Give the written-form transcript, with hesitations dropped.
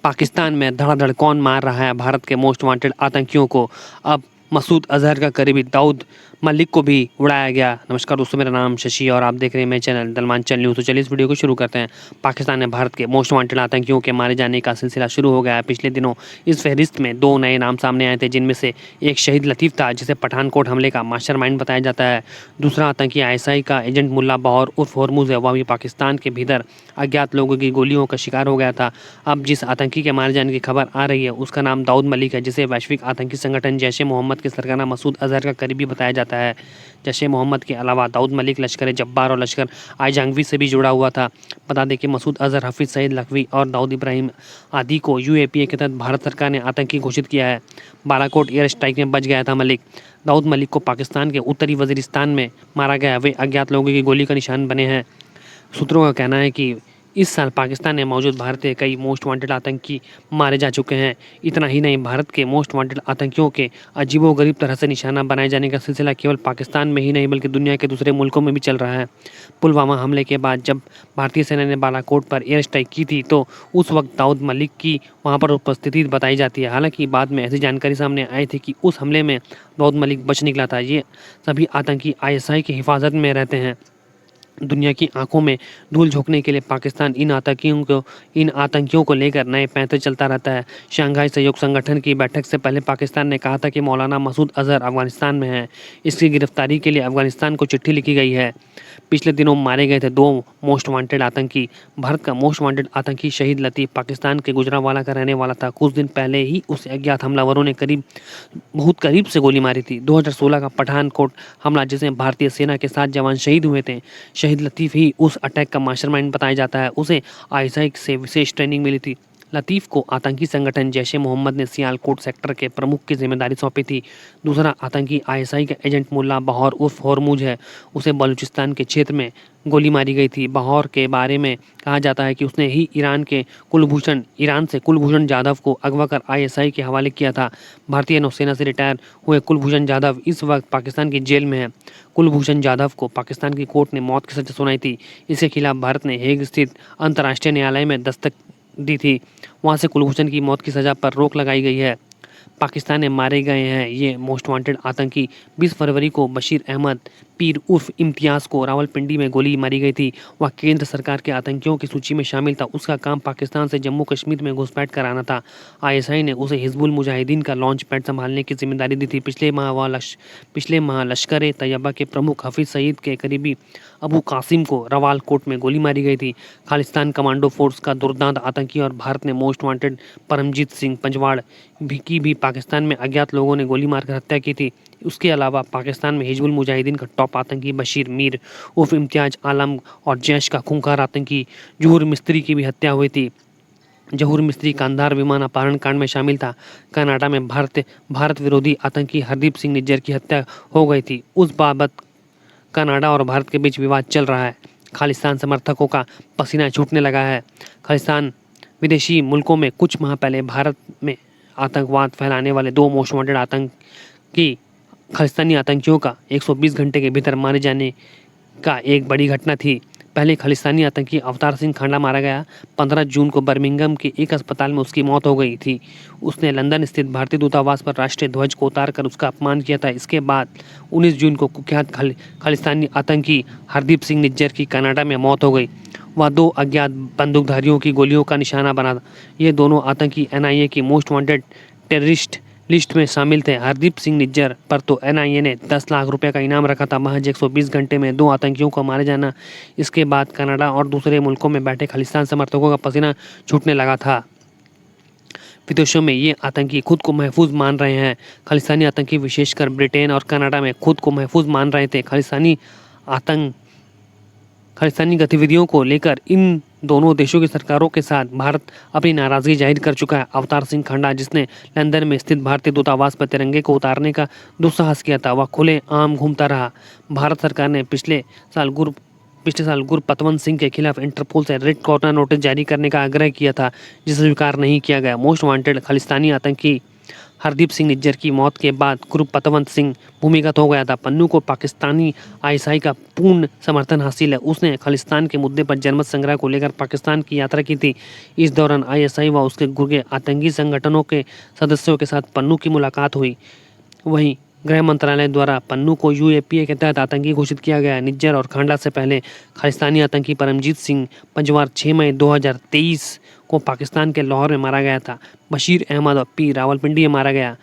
पाकिस्तान में धड़ाधड़ कौन मार रहा है भारत के मोस्ट वांटेड आतंकियों को। अब मसूद अजहर का करीबी दाऊद मलिक को भी उड़ाया गया। नमस्कार दोस्तों, मेरा नाम शशि और आप देख रहे हैं मेरे चैनल दलमांचल न्यूज़। तो चलिए इस वीडियो को शुरू करते हैं। पाकिस्तान में भारत के मोस्ट वांटेड आतंकियों के मारे जाने का सिलसिला शुरू हो गया है। पिछले दिनों इस फहरिस्त में 2 नए नाम सामने आए थे, जिनमें से एक शहीद लतीफ़ था, जिसे पठानकोट हमले का मास्टरमाइंड बताया जाता है। दूसरा आतंकी आईएसआई का एजेंट मुल्ला बहौर उर्फ होर्मुज है। वह भी पाकिस्तान के भीतर अज्ञात लोगों की गोलियों का शिकार हो गया था। अब जिस आतंकी के मारे जाने की खबर आ रही है उसका नाम दाऊद मलिक है, जिसे वैश्विक आतंकी संगठन जैश ए मोहम्मद के सरगना मसूद अजहर का करीबी बताया जाता है। जैश ए मोहम्मद के अलावा दाऊद मलिक लश्कर जब्बार और लश्कर आईजांगवी से भी जुड़ा हुआ था। बता दें कि मसूद अजहर, हफीज़ सईद लखवी और दाऊद इब्राहिम आदि को यूएपीए के तहत भारत सरकार ने आतंकी घोषित किया है। बालाकोट एयर स्ट्राइक में बच गया था मलिक। दाऊद मलिक को पाकिस्तान के उत्तरी वजीरिस्तान में मारा गया। वे अज्ञात लोगों की गोली का निशान बने हैं। सूत्रों का कहना है कि इस साल पाकिस्तान में मौजूद भारतीय कई मोस्ट वांटेड आतंकी मारे जा चुके हैं। इतना ही नहीं, भारत के मोस्ट वांटेड आतंकियों के अजीबोगरीब तरह से निशाना बनाए जाने का सिलसिला केवल पाकिस्तान में ही नहीं बल्कि दुनिया के दूसरे मुल्कों में भी चल रहा है। पुलवामा हमले के बाद जब भारतीय सेना ने बालाकोट पर एयर स्ट्राइक की थी तो उस वक्त दाऊद मलिक की वहाँ पर उपस्थिति बताई जाती है। हालांकि बाद में ऐसी जानकारी सामने आई थी कि उस हमले में दाऊद मलिक बच निकला था। ये सभी आतंकी आईएसआई की हिफाजत में रहते हैं। दुनिया की आंखों में धूल झोंकने के लिए पाकिस्तान इन आतंकियों को लेकर नए पैंतरे चलता रहता है। शंघाई सहयोग संगठन की बैठक से पहले पाकिस्तान ने कहा था कि मौलाना मसूद अजहर अफगानिस्तान में है। इसकी गिरफ्तारी के लिए अफगानिस्तान को चिट्ठी लिखी गई है। पिछले दिनों मारे गए थे 2 मोस्ट वांटेड आतंकी। भारत का मोस्ट वांटेड आतंकी शहीद लतीफ़ पाकिस्तान के गुजरांवाला का रहने वाला था। कुछ दिन पहले ही उसे अज्ञात हमलावरों ने बहुत करीब से गोली मारी थी। 2016 का पठानकोट हमला, जिसमें भारतीय सेना के 7 जवान शहीद हुए थे। शहीद लतीफ़ ही उस अटैक का मास्टरमाइंड बताया जाता है। उसे आईएसआई से विशेष ट्रेनिंग मिली थी। लतीफ़ को आतंकी संगठन जैश ए मोहम्मद ने सियालकोट सेक्टर के प्रमुख की जिम्मेदारी सौंपी थी। दूसरा आतंकी आईएसआई का एजेंट मुल्ला बहौर उर्फ होर्मुज है। उसे बलूचिस्तान के क्षेत्र में गोली मारी गई थी। बहौर के बारे में कहा जाता है कि उसने ही ईरान से कुलभूषण जाधव को अगवा कर आईएसआई के हवाले किया था। भारतीय नौसेना से रिटायर हुए कुलभूषण जाधव इस वक्त पाकिस्तान की जेल में है। कुलभूषण जाधव को पाकिस्तान की कोर्ट ने मौत की सजा सुनाई थी। इसके खिलाफ भारत ने हेग स्थित अंतर्राष्ट्रीय न्यायालय में दस्तक दी थी। वहां से कुलभूषण की मौत की सज़ा पर रोक लगाई गई है। पाकिस्तान में मारे गए हैं ये मोस्ट वांटेड आतंकी। 20 फरवरी को बशीर अहमद पीर उर्फ इम्तियाज़ को रावलपिंडी में गोली मारी गई थी। वह केंद्र सरकार के आतंकियों की सूची में शामिल था। उसका काम पाकिस्तान से जम्मू कश्मीर में घुसपैठ कराना था। आईएसआई ने उसे हिजबुल मुजाहिदीन का लॉन्च पैड संभालने की जिम्मेदारी दी थी। पिछले माह लश्कर ए तैयबा के प्रमुख हफीज़ सईद के करीबी अबू कासिम को रवालकोट में गोली मारी गई थी। खालिस्तान कमांडो फोर्स का दुर्दांत आतंकी और भारत ने मोस्ट वांटेड परमजीत सिंह पंजवाड़ की भी पाकिस्तान में अज्ञात लोगों ने गोली मारकर हत्या की थी। उसके अलावा पाकिस्तान में हिजबुल मुजाहिदीन का टॉप आतंकी बशीर मीर उर्फ इम्तियाज आलम और जैश का खूंखार आतंकी जहूर मिस्त्री की भी हत्या हुई थी। जहूर मिस्त्री कांधार विमान अपहरण कांड में शामिल था। कनाडा में भारत विरोधी आतंकी हरदीप सिंह निज्जर की हत्या हो गई थी। उस बाबत कनाडा और भारत के बीच विवाद चल रहा है। खालिस्तान समर्थकों का पसीना छूटने लगा है। खालिस्तान विदेशी मुल्कों में कुछ माह पहले भारत में आतंकवाद फैलाने वाले 2 मोस्ट वांटेड आतंकी खालिस्तानी आतंकियों का 120 घंटे के भीतर मारे जाने का एक बड़ी घटना थी। पहले खालिस्तानी आतंकी अवतार सिंह खांडा मारा गया। 15 जून को बर्मिंघम के एक अस्पताल में उसकी मौत हो गई थी। उसने लंदन स्थित भारतीय दूतावास पर राष्ट्रीय ध्वज को उतारकर उसका अपमान किया था। इसके बाद 19 जून को कुख्यात खालिस्तानी आतंकी हरदीप सिंह निज्जर की कनाडा में मौत हो गई। वह 2 अज्ञात बंदूकधारियों की गोलियों का निशाना बना था। ये दोनों आतंकी एनआईए की मोस्ट वांटेड टेररिस्ट लिस्ट में शामिल थे। हरदीप सिंह निज्जर पर तो एनआईए ने 10 लाख रुपए का इनाम रखा था। महज 120 घंटे में 2 आतंकियों को मारे जाना। इसके बाद कनाडा और दूसरे मुल्कों में बैठे खालिस्तान समर्थकों का पसीना छूटने लगा था। विदेशों में ये आतंकी खुद को महफूज मान रहे हैं। खालिस्तानी आतंकी विशेषकर ब्रिटेन और कनाडा में खुद को महफूज मान रहे थे। खालिस्तानी गतिविधियों को लेकर इन दोनों देशों की सरकारों के साथ भारत अपनी नाराजगी जाहिर कर चुका है। अवतार सिंह खांडा, जिसने लंदन में स्थित भारतीय दूतावास पर तिरंगे को उतारने का दुस्साहस किया था, वह खुले आम घूमता रहा। भारत सरकार ने पिछले साल गुरपतवंत सिंह के खिलाफ इंटरपोल से रेड कॉर्नर नोटिस जारी करने का आग्रह किया था, जिसे स्वीकार नहीं किया गया। मोस्ट वांटेड खालिस्तानी आतंकी हरदीप सिंह निज्जर की मौत के बाद गुरपतवंत सिंह भूमिगत हो गया था। पन्नू को पाकिस्तानी आईएसआई का पूर्ण समर्थन हासिल है। उसने खालिस्तान के मुद्दे पर जनमत संग्रह को लेकर पाकिस्तान की यात्रा की थी। इस दौरान आईएसआई व उसके गुर्गे आतंकी संगठनों के सदस्यों के साथ पन्नू की मुलाकात हुई। वहीं गृह मंत्रालय द्वारा पन्नू को यूएपीए के तहत आतंकी घोषित किया गया। निज्जर और खांडा से पहले खालिस्तानी आतंकी परमजीत सिंह पंजवार 6 मई 2023 को पाकिस्तान के लाहौर में मारा गया था। बशीर अहमद और पी रावलपिंडी में मारा गया।